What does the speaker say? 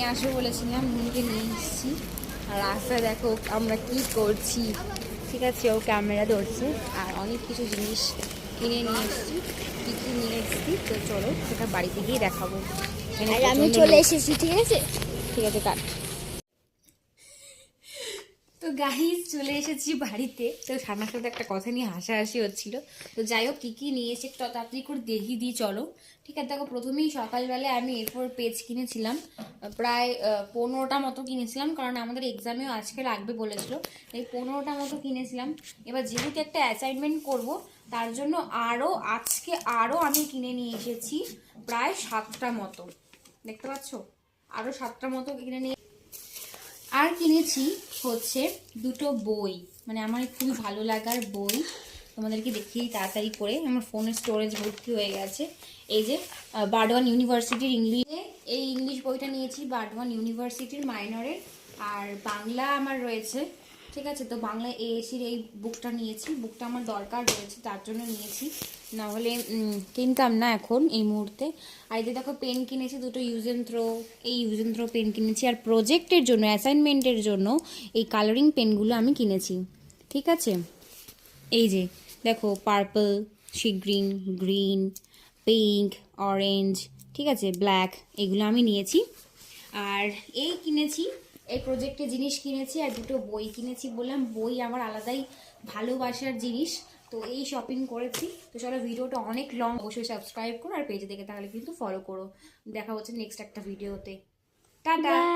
নিয়ে আসবো বলেছিলাম, মুনকে নিয়ে এসেছি। আর রাস্তায় দেখো আমরা কি করছি, ঠিক আছে, ও ক্যামেরা ধরছে। আর অনেক কিছু জিনিস কিনে নিয়ে এসেছি। কী কী নিয়ে এসেছি তো চলো সেটা বাড়িতে গিয়ে দেখাবো। আর আমি চলে এসেছি, ঠিক আছে। ঠিক আছে, কাট। তো গাইস চলে এসেছি বাড়িতে। তো সামনার সাথে একটা কথা নিয়ে হাসাহাসি হচ্ছিল। তো যাই হোক কী কী নিয়ে এসে তাড়াতাড়ি করে দেখিয়ে দিই চলো। ঠিক আছে, দেখো প্রথমেই সকালবেলায় আমি এরপর পেজ কিনেছিলাম, প্রায় 15টা মতো কিনেছিলাম, কারণ আমাদের এক্সামেও আজকে লাগবে বলেছিল। এই 15টা মতো কিনেছিলাম। এবার যেহেতু একটা অ্যাসাইনমেন্ট করব, তার জন্য আজকে আরও আমি কিনে নিয়ে এসেছি প্রায় 7টা মতো, দেখতে পাচ্ছ, আরও 7টা মতো কিনে নিয়ে। আর কিনেছি হচ্ছে দুটো বই, মানে আমার খুবই ভালো লাগার বই, তোমাদেরকে দেখিয়ে তাড়াতাড়ি করে। আমার ফোনের স্টোরেজ ভর্তি হয়ে গেছে। এই যে বার্ডওয়ান ইউনিভার্সিটির ইংলিশে, এই ইংলিশ বইটা নিয়েছি বার্ডওয়ান ইউনিভার্সিটির মাইনরের। আর বাংলা আমার রয়েছে, ঠিক আছে। তো বাংলা এএসির এই বুকটা নিয়েছি, বুকটা আমার দরকার রয়েছে তার জন্য নিয়েছি, না হলে কিনতাম না এখন এই মুহূর্তে। আর এই যে দেখো পেন কিনেছি দুটো ইউজ অ্যান্ড থ্রো, এই ইউজ অ্যান্ড থ্রো পেন কিনেছি। আর প্রজেক্টের জন্য, অ্যাসাইনমেন্টের জন্য এই কালারিং পেনগুলো আমি কিনেছি, ঠিক আছে। এই যে দেখো purple, sea green, green, pink, orange, ঠিক আছে, ব্ল্যাক, এগুলো আমি নিয়েছি। আর এই কিনেছি, এই প্রজেক্টের জিনিস কিনেছি। আর দুটো বই কিনেছি, বললাম বই আমার আলাদাই ভালোবাসার জিনিস। তো এই শপিং করেছি। তো চলো, ভিডিওটা অনেক লং, অবশ্যই সাবস্ক্রাইব করো আর পেজে দেখে তাহলে কিন্তু ফলো করো। দেখা হচ্ছে নেক্সট একটা ভিডিওতে। টাটা।